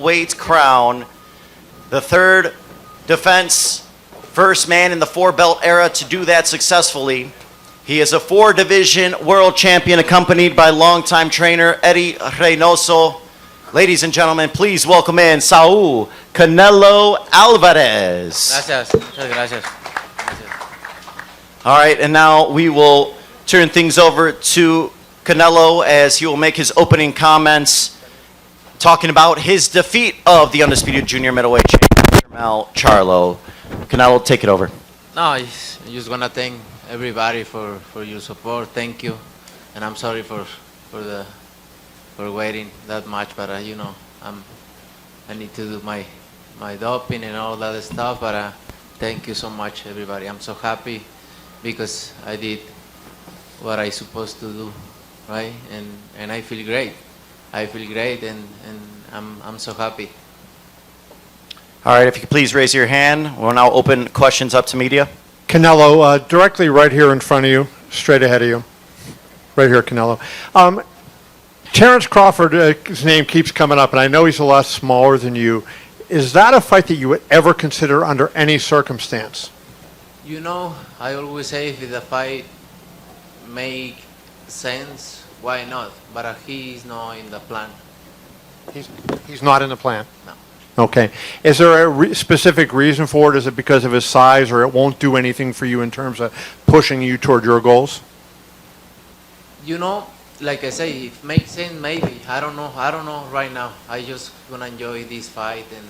weight crown, the third defense, first man in the four-belt era to do that successfully. He is a four-division world champion accompanied by longtime trainer Eddie Reynoso. Ladies and gentlemen, please welcome in Saúl Canelo Alvarez. Gracias, muchas gracias. All right, and now we will turn things over to Canelo as he will make his opening comments talking about his defeat of the undisputed junior middleweight champion, JERMELL CHARLO. Canelo, take it over. No, I just want to thank everybody for your support. Thank you. And I'm sorry for waiting that much, but you know, I need to do my doping and all that stuff, but thank you so much, everybody. I'm so happy because I did what I supposed to do, right? And I feel great. I feel great, and I'm so happy. All right, if you could please raise your hand. We'll now open questions up to media. Canelo, directly right here in front of you, straight ahead of you. Right here, Canelo. Terrence Crawford's name keeps coming up, and I know he's a lot smaller than you. Is that a fight that you would ever consider under any circumstance? You know, I always say if the fight make sense, why not? But he's not in the plan. He's not in the plan? No. Okay. Is there a specific reason for it? Is it because of his size, or it won't do anything for you in terms of pushing you toward your goals? You know, like I say, if it makes sense, maybe. I don't know right now. I just gonna enjoy this fight, and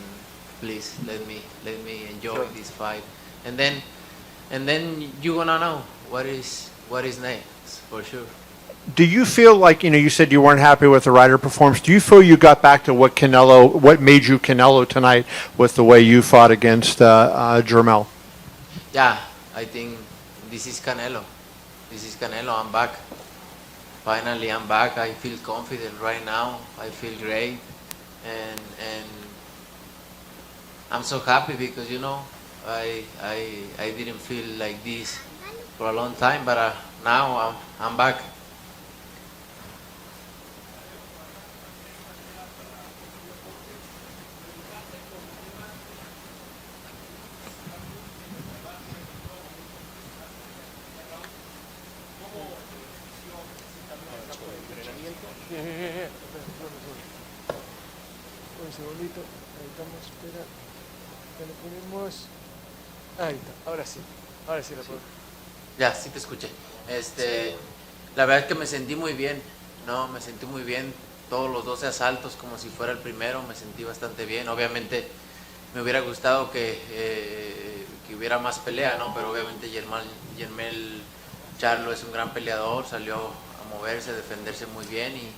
please let me enjoy this fight. And then you're gonna know what is next for sure. Do you feel like, you said you weren't happy with the Ryder performance. Do you feel you got back to what made you Canelo tonight with the way you fought against JERMELL? Yeah, I think this is Canelo. This is Canelo. I'm back. Finally, I'm back. I feel confident right now. I feel great. And I'm so happy because, I didn't feel like this for a long time, but now I'm back. Un segundito, ahí estamos, espera, ya lo ponemos, ahí está, ahora sí lo puedo. Ya, sí te escuché. La verdad es que me sentí muy bien, me sentí muy bien. Todos los 12 asaltos como si fuera el primero, me sentí bastante bien. Obviamente me hubiera gustado que hubiera más pelea, pero obviamente JERMELL CHARLO es un gran peleador, salió a moverse, a defenderse muy bien y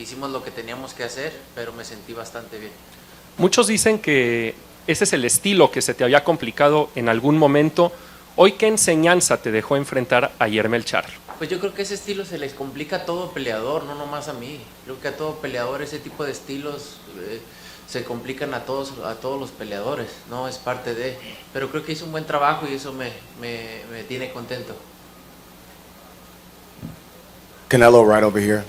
hicimos lo que teníamos que hacer, pero me sentí bastante bien. Muchos dicen que ese es el estilo que se te había complicado en algún momento. Hoy, ¿qué enseñanza te dejó enfrentar a JERMELL CHARLO? Pues yo creo que ese estilo se les complica a todo peleador, no nomás a mí. Creo que a todo peleador ese tipo de estilos se complican a todos los peleadores, ¿no? Es parte de... Pero creo que hizo un buen trabajo y eso me tiene contento. Canelo, right over here.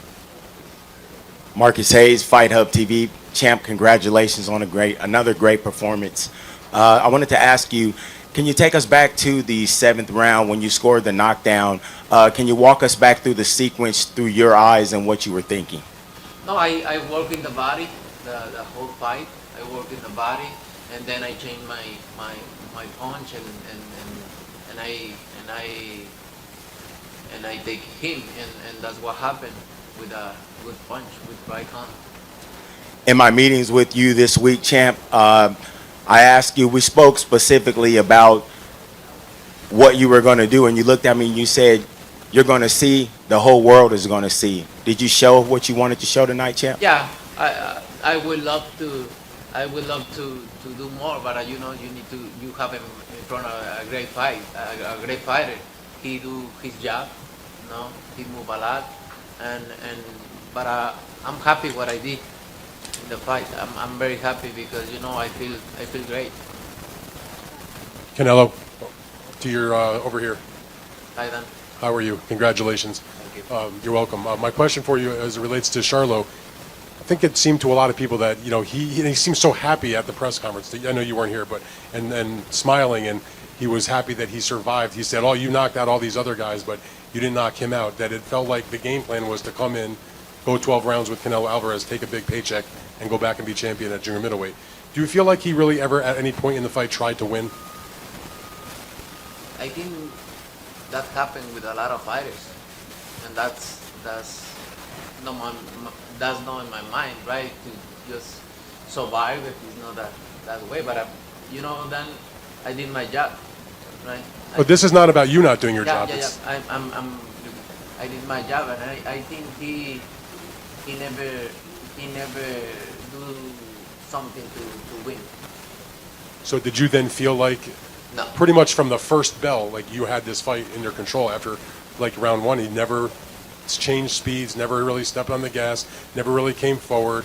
Marcus Hayes, Fight Hub TV. Champ, congratulations on another great performance. I wanted to ask you, can you take us back to the 7th round when you scored the knockdown? Can you walk us back through the sequence through your eyes and what you were thinking? No, I work in the body, the whole fight. I work in the body, and then I change my punch, and I take him, and that's what happened with a good punch with right hand. In my meetings with you this week, Champ, I asked you, we spoke specifically about what you were going to do, and you looked at me and you said, you're going to see, the whole world is going to see. Did you show what you wanted to show tonight, Champ? Yeah, I would love to do more, but you have him in front of a great fighter. He do his job, he move a lot, but I'm happy what I did in the fight. I'm very happy because I feel great. Canelo, to your over here. Hi, Dan. How are you? Congratulations. Thank you. You're welcome. My question for you as it relates to Charlo, I think it seemed to a lot of people that, you know, he seemed so happy at the press conference. I know you weren't here, but and smiling, and he was happy that he survived. He said, "Oh, you knocked out all these other guys, but you didn't knock him out." That it felt like the game plan was to come in, go 12 rounds with Canelo Alvarez, take a big paycheck, and go back and be champion at junior middleweight. Do you feel like he really ever, at any point in the fight, tried to win? I think that happened with a lot of fighters, and that's not in my mind, right? To just survive if it's not that way. But you know, then I did my job, right? But this is not about you not doing your job. Yeah. It's- I did my job, and I think he never do something to win. So did you then feel like, No. pretty much from the first bell, like you had this fight in your control after like round one, he never changed speeds, never really stepped on the gas, never really came forward,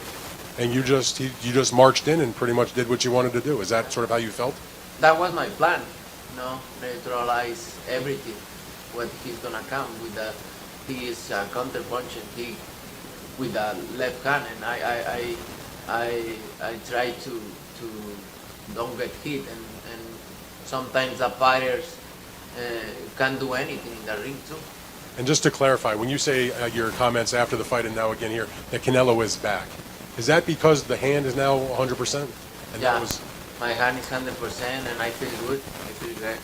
and you just marched in and pretty much did what you wanted to do. Is that sort of how you felt? That was my plan, neutralize everything, what he's gonna come with he is counter punching, he with the left hand, and I try to don't get hit, and sometimes the fighters can't do anything in the ring too. And just to clarify, when you say your comments after the fight and now again here, that Canelo is back, is that because the hand is now 100%? And Yeah, that was, my hand is 100%, and I feel good. I feel great.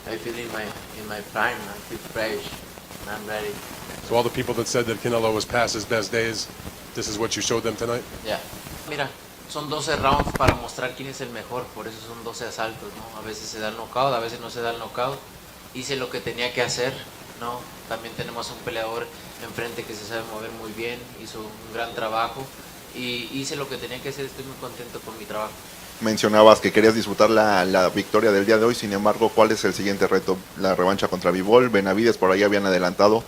I feel in my prime. I feel fresh, and I'm ready. so all the people that said that Canelo was past his best days, this is what you showed them tonight? Yeah. Mira, son 12 rounds para mostrar quién es el mejor, por eso son 12 asaltos, ¿no? A veces se da el knockout, a veces no se da el knockout. Hice lo que tenía que hacer, ¿no? También tenemos un peleador enfrente que se sabe mover muy bien, hizo un gran trabajo y hice lo que tenía que hacer, estoy muy contento con mi trabajo. Mencionabas que querías disfrutar la victoria del día de hoy, sin embargo, ¿cuál es el siguiente reto? La revancha contra Bivol, Benavides por ahí habían adelantado.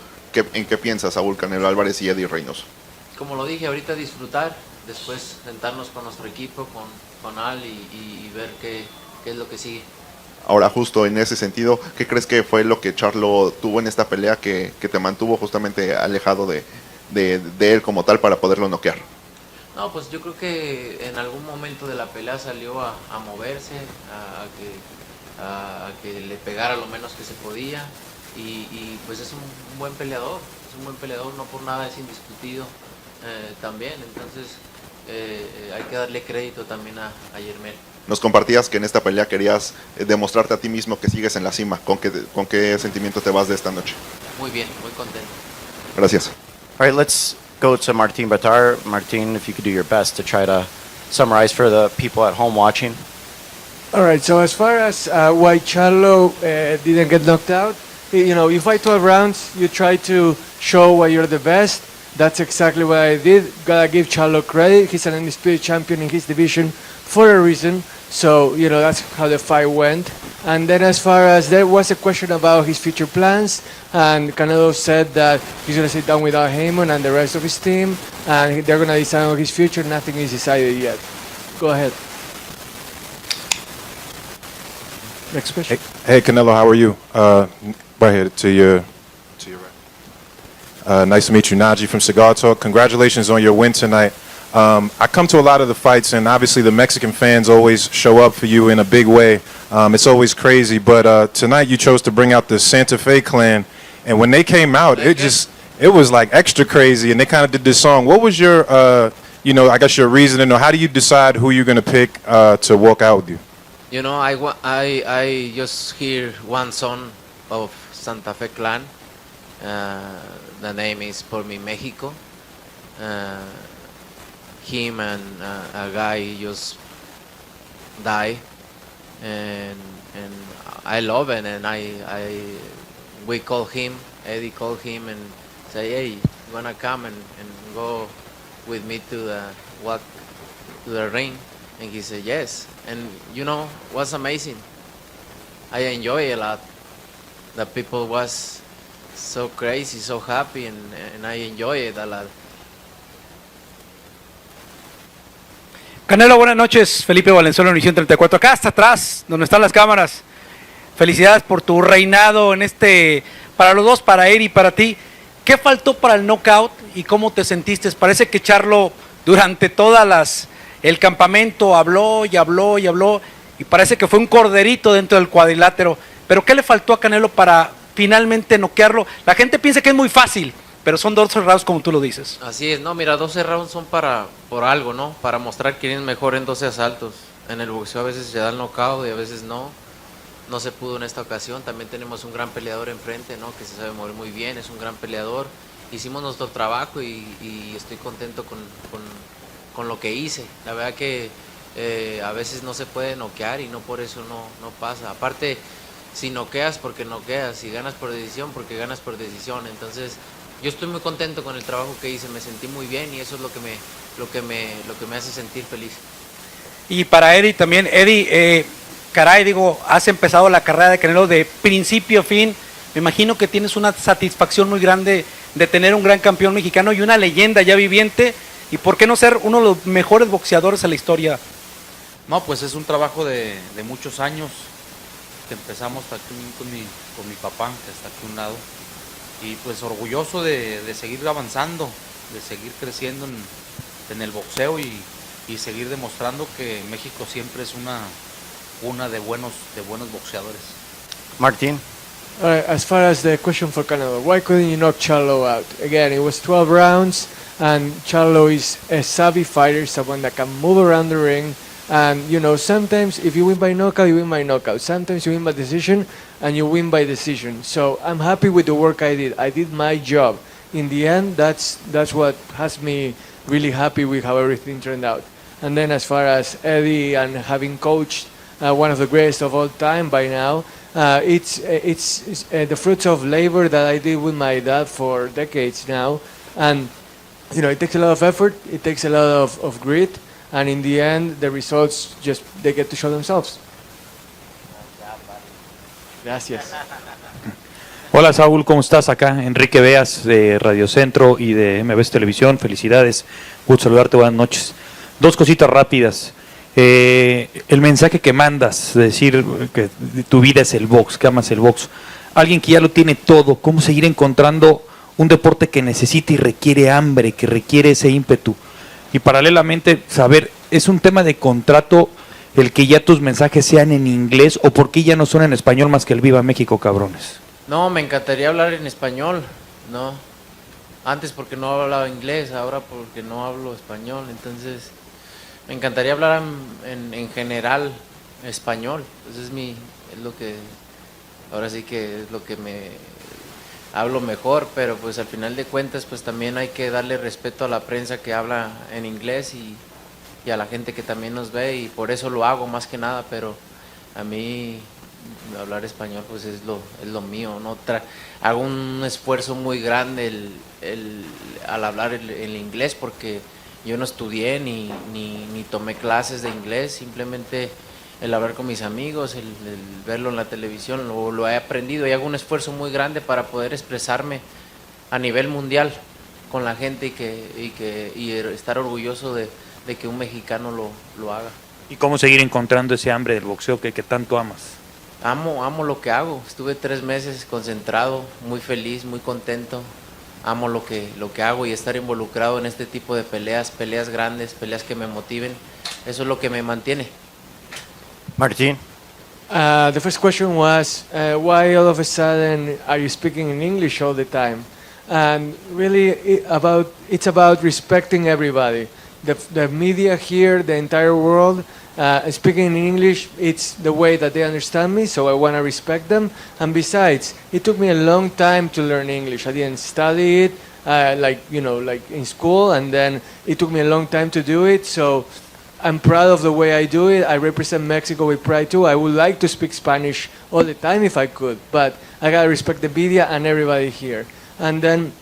¿En qué piensas Saúl, Canelo Álvarez y Eddie Reynoso? Como lo dije, ahorita disfrutar, después sentarnos con nuestro equipo, con Al y ver qué es lo que sigue. Ahora, justo en ese sentido, ¿qué crees que fue lo que Charlo tuvo en esta pelea que te mantuvo justamente alejado de él como tal para poderlo noquear? No, pues yo creo que en algún momento de la pelea salió a moverse, a que le pegara lo menos que se podía y pues es un buen peleador, no por nada es indiscutido también, entonces hay que darle crédito también a Jermell. Nos compartías que en esta pelea querías demostrarte a ti mismo que sigues en la cima. ¿Con qué sentimiento te vas de esta noche? Muy bien, muy contento. Gracias. All right, let's go to Martin Batar. Martin, if you could do your best to try to summarize for the people at home watching. All right, so as far as why Charlo didn't get knocked out, you fight 12 rounds, you try to show why you're the best. That's exactly what I did. Gotta give Charlo credit. He's an undisputed champion in his division for a reason. So, that's how the fight went. And then as far as there was a question about his future plans, and Canelo said that he's going to sit down with Al Heyman and the rest of his team, and they're going to decide on his future. Nothing is decided yet. Go ahead. Next question. Hey, Canelo, how are you? Right here to your right. Nice to meet you, Najee from Cigar Talk. Congratulations on your win tonight. I come to a lot of the fights, and obviously the Mexican fans always show up for you in a big way. It's always crazy, but tonight you chose to bring out the Santa Fe clan, and when they came out, it was like extra crazy, and they kind of did this song. What was your, I guess your reasoning, or how do you decide who you're going to pick to walk out with you? I just hear one song of Santa Fe Clan. The name is Por Mi Mexico. Him and a guy just died, and I love it, and we call him, Eddie called him and say, hey, you wanna come and go with me to the ring? And he said yes, and what's amazing, I enjoy it a lot. The people was so crazy, so happy, and I enjoy it a lot. Canelo, buenas noches. Felipe Valenzuela, Univisión 34. Acá hasta atrás, donde están las cámaras. Felicidades por tu reinado en para los dos, para él y para ti. ¿Qué faltó para el knockout y cómo te sentiste? Parece que Charlo durante el campamento habló y habló y habló, y parece que fue un corderito dentro del cuadrilátero. Pero ¿qué le faltó a Canelo para finalmente noquearlo? La gente piensa que es muy fácil, pero son 12 rounds como tú lo dices. Así es, no, mira, 12 rounds son por algo, ¿no? Para mostrar quién es mejor en 12 asaltos. En el boxeo a veces se da el knockout y a veces no. No se pudo en esta ocasión. También tenemos un gran peleador enfrente, ¿no? Que se sabe mover muy bien, es un gran peleador. Hicimos nuestro trabajo y estoy contento con lo que hice. La verdad que a veces no se puede noquear y no por eso no pasa. Aparte, si noqueas, porque noqueas, si ganas por decisión, porque ganas por decisión. Entonces, yo estoy muy contento con el trabajo que hice, me sentí muy bien y eso es lo que me hace sentir feliz. Y para Eddie también, Eddie, caray, digo, has empezado la carrera de Canelo de principio a fin. Me imagino que tienes una satisfacción muy grande de tener un gran campeón mexicano y una leyenda ya viviente. ¿Y por qué no ser uno de los mejores boxeadores de la historia? No, pues es un trabajo de muchos años que empezamos aquí con mi papá, que está aquí a un lado. Y pues orgulloso de seguir avanzando, de seguir creciendo en el boxeo y seguir demostrando que México siempre es una de buenos boxeadores. Martin? All right, as far as the question for Canelo, why couldn't you knock Charlo out? Again, it was 12 rounds, and Charlo is a savvy fighter, someone that can move around the ring. And, you know, sometimes if you win by knockout, you win by knockout. Sometimes you win by decision, and you win by decision. So I'm happy with the work I did. I did my job. In the end, that's what has me really happy with how everything turned out. And then as far as Eddie and having coached one of the greatest of all time by now, it's the fruits of labor that I did with my dad for decades now. And, you know, it takes a lot of effort, it takes a lot of grit, and in the end, the results they get to show themselves. Gracias. Hola Saúl, ¿cómo estás? Acá Enrique Beas de Radio Centro y de MBS Televisión, felicidades, gusto saludarte, buenas noches. Dos cositas rápidas. El mensaje que mandas, de decir que tu vida es el box, que amas el box. Alguien que ya lo tiene todo, ¿cómo seguir encontrando un deporte que necesita y requiere hambre, que requiere ese ímpetu? Y paralelamente, saber, ¿es un tema de contrato el que ya tus mensajes sean en inglés o por qué ya no son en español más que el Viva México, cabrones? No, me encantaría hablar en español, ¿no? Antes porque no hablaba inglés, ahora porque no hablo español, entonces me encantaría hablar en general español. Entonces es lo que, ahora sí que es lo que me hablo mejor, pero pues al final de cuentas pues también hay que darle respeto a la prensa que habla en inglés y a la gente que también nos ve y por eso lo hago más que nada, pero a mí hablar español pues es lo mío, ¿no? Hago un esfuerzo muy grande al hablar el inglés porque yo no estudié ni tomé clases de inglés, simplemente el hablar con mis amigos, el verlo en la televisión, lo he aprendido y hago un esfuerzo muy grande para poder expresarme a nivel mundial con la gente y estar orgulloso de que un mexicano lo haga. ¿Y cómo seguir encontrando ese hambre del boxeo que tanto amas? Amo lo que hago, estuve 3 meses concentrado, muy feliz, muy contento, amo lo que hago y estar involucrado en este tipo de peleas grandes, peleas que me motiven, eso es lo que me mantiene. Martin? The first question was, why all of a sudden are you speaking in English all the time? And really, it's about respecting everybody. The media here, the entire world, speaking in English, it's the way that they understand me, so I want to respect them. And besides, it took me a long time to learn English. I didn't study it, like in school, and then it took me a long time to do it, so I'm proud of the way I do it. I represent Mexico with pride too. I would like to speak Spanish all the time if I could, but I gotta respect the media and everybody here. And then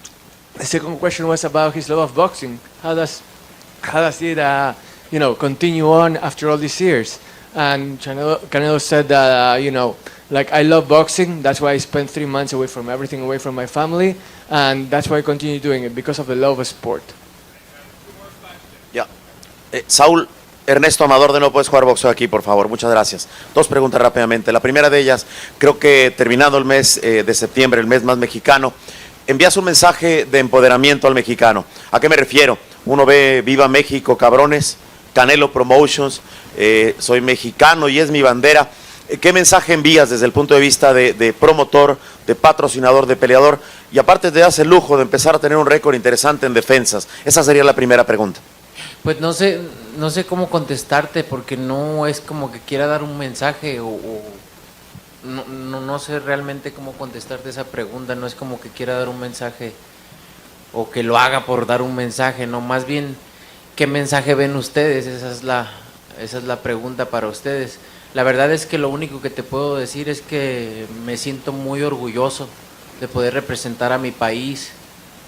the second question was about his love of boxing. How does it, continue on after all these years? And Canelo said that, like I love boxing. That's why I spent 3 months away from everything, away from my family, and that's why I continue doing it because of the love of sport. Ya. Saúl, Ernesto Amador de No Puedes Jugar Boxeo aquí, por favor, muchas gracias. 2 preguntas rápidamente. La primera de ellas, creo que terminando el mes de septiembre, el mes más mexicano, envías un mensaje de empoderamiento al mexicano. ¿A qué me refiero? uno ve Viva México, cabrones, Canelo Promotions, soy mexicano y es mi bandera. ¿Qué mensaje envías desde el punto de vista de promotor, de patrocinador, de peleador? Y aparte te das el lujo de empezar a tener un récord interesante en defensas. Esa sería la primera pregunta. Pues no sé cómo contestarte, porque no es como que quiera dar un mensaje no sé realmente cómo contestarte esa pregunta. No es como que quiera dar un mensaje o que lo haga por dar un mensaje, no, más bien ¿qué mensaje ven ustedes? Esa es la pregunta para ustedes. La verdad es que lo único que te puedo decir es que me siento muy orgulloso de poder representar a mi país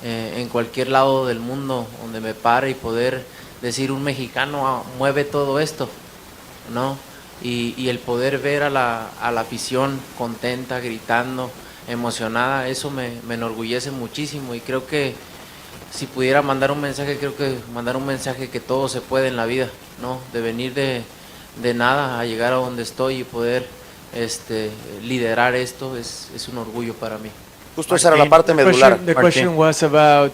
en cualquier lado del mundo donde me pare y poder decir un mexicano mueve todo esto, ¿no? Y el poder ver a la afición contenta, gritando, emocionada, eso me enorgullece muchísimo, y creo que si pudiera mandar un mensaje, creo que mandar un mensaje que todo se puede en la vida, ¿no? De venir de nada a llegar a donde estoy y poder liderar esto es un orgullo para mí. Justo esa era la parte medular. The question was about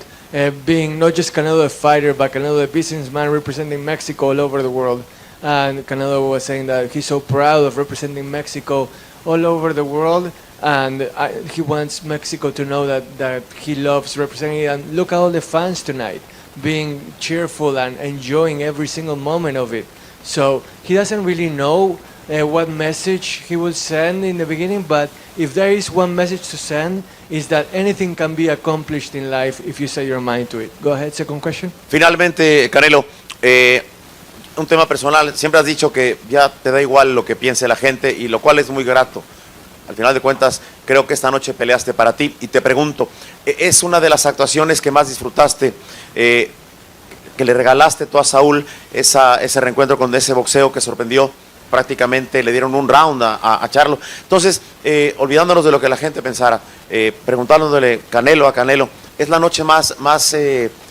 being not just Canelo the fighter, but Canelo the businessman representing Mexico all over the world. And Canelo was saying that he's so proud of representing Mexico all over the world, and he wants Mexico to know that he loves representing it. And look at all the fans tonight, being cheerful and enjoying every single moment of it. So he doesn't really know what message he will send in the beginning, but if there is one message to send, is that anything can be accomplished in life if you set your mind to it. Go ahead, second question. Finalmente, Canelo, un tema personal, siempre has dicho que ya te da igual lo que piense la gente, y lo cual es muy grato. Al final de cuentas, creo que esta noche peleaste para ti, y te pregunto, ¿es una de las actuaciones que más disfrutaste, que le regalaste tú a Saúl, ese reencuentro con ese boxeo que sorprendió? Prácticamente le dieron un round a Charlo. Entonces, olvidándonos de lo que la gente pensara, preguntándole Canelo a Canelo, ¿es la noche más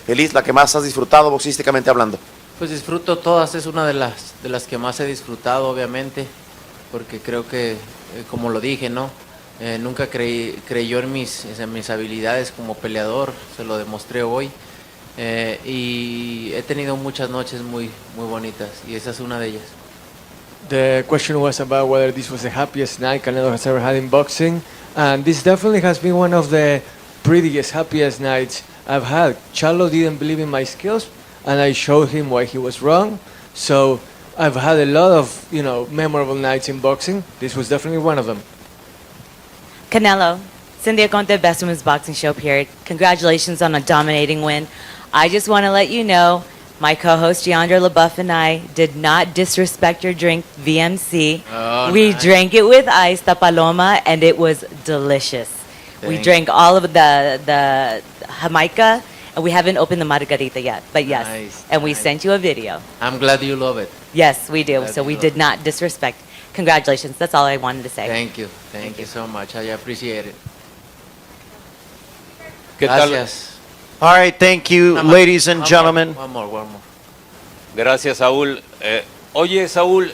feliz, la que más has disfrutado boxísticamente hablando? Pues disfruto todas, es una de las que más he disfrutado, obviamente, porque creo que, como lo dije, ¿no? Nunca creyó en mis habilidades como peleador, se lo demostré hoy, y he tenido muchas noches muy bonitas, y esa es una de ellas. The question was about whether this was the happiest night Canelo has ever had in boxing, and this definitely has been one of the prettiest, happiest nights I've had. Charlo didn't believe in my skills, and I showed him why he was wrong. So I've had a lot of, memorable nights in boxing. This was definitely one of them. Canelo, Cynthia Conte, Best Women's Boxing Show period. Congratulations on a dominating win. I just want to let you know, my co-host Giandra LaBeouf and I did not disrespect your drink, VMC. Oh, we nice. drank it with ice, the Paloma, and it was delicious. We Thanks. drank all of the Jamaica, and we haven't opened the Margarita yet. But yes, Nice, and we nice. sent you a video. I'm glad you love it. Yes, we do. Glad So you we love did it. not disrespect. Congratulations. That's all I wanted to say. Thank you so much, I appreciate it. ¿Qué tal? Gracias. All right, thank you, ladies and gentlemen. One more. Gracias, Saúl. Oye, Saúl,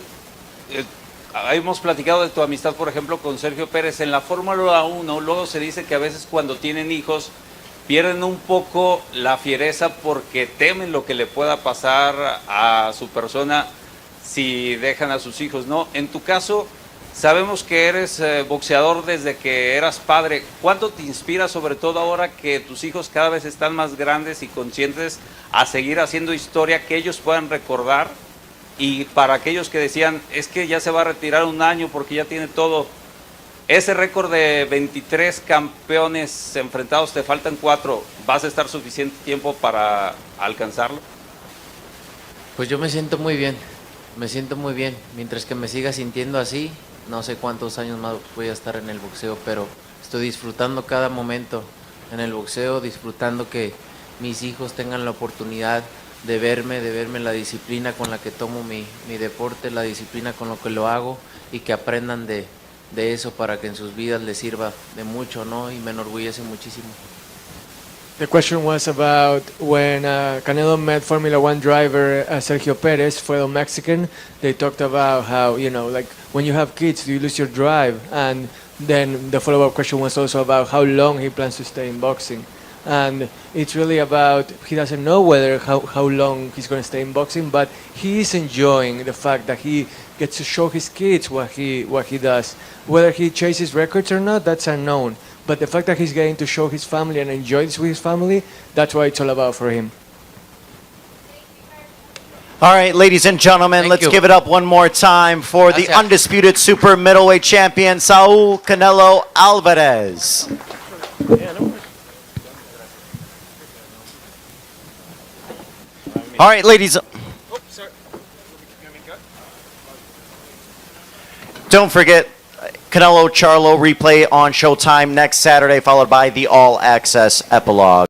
hemos platicado de tu amistad, por ejemplo, con Sergio Pérez. En la Fórmula 1, luego se dice que a veces cuando tienen hijos pierden un poco la fiereza porque temen lo que le pueda pasar a su persona si dejan a sus hijos, ¿no? En tu caso, sabemos que eres boxeador desde que eras padre. ¿Cuánto te inspira, sobre todo ahora que tus hijos cada vez están más grandes y conscientes, a seguir haciendo historia que ellos puedan recordar? Y para aquellos que decían, es que ya se va a retirar un año porque ya tiene todo, ese récord de 23 campeones enfrentados, te faltan 4, ¿vas a estar suficiente tiempo para alcanzarlo? Pues yo me siento muy bien. Mientras que me siga sintiendo así, no sé cuántos años más voy a estar en el boxeo, pero estoy disfrutando cada momento en el boxeo, disfrutando que mis hijos tengan la oportunidad de verme la disciplina con la que tomo mi deporte, la disciplina con lo que lo hago, y que aprendan de eso para que en sus vidas les sirva de mucho, ¿no? Y me enorgullece muchísimo. The question was about when Canelo met Formula One driver Sergio Perez, fellow Mexican. They talked about how, like when you have kids, do you lose your drive? And then the follow-up question was also about how long he plans to stay in boxing. and it's really about he doesn't know whether how long he's going to stay in boxing, but he is enjoying the fact that he gets to show his kids what he does. Whether he chases records or not, that's unknown. But the fact that he's getting to show his family and enjoy this with his family, that's what it's all about for him. All right, ladies and gentlemen, Thank let's you. give it up one more time for the Gracias. undisputed super middleweight champion, Saúl Canelo Alvarez. All right, ladies. Don't forget, Canelo Charlo replay on Showtime next Saturday, followed by the All Access epilogue.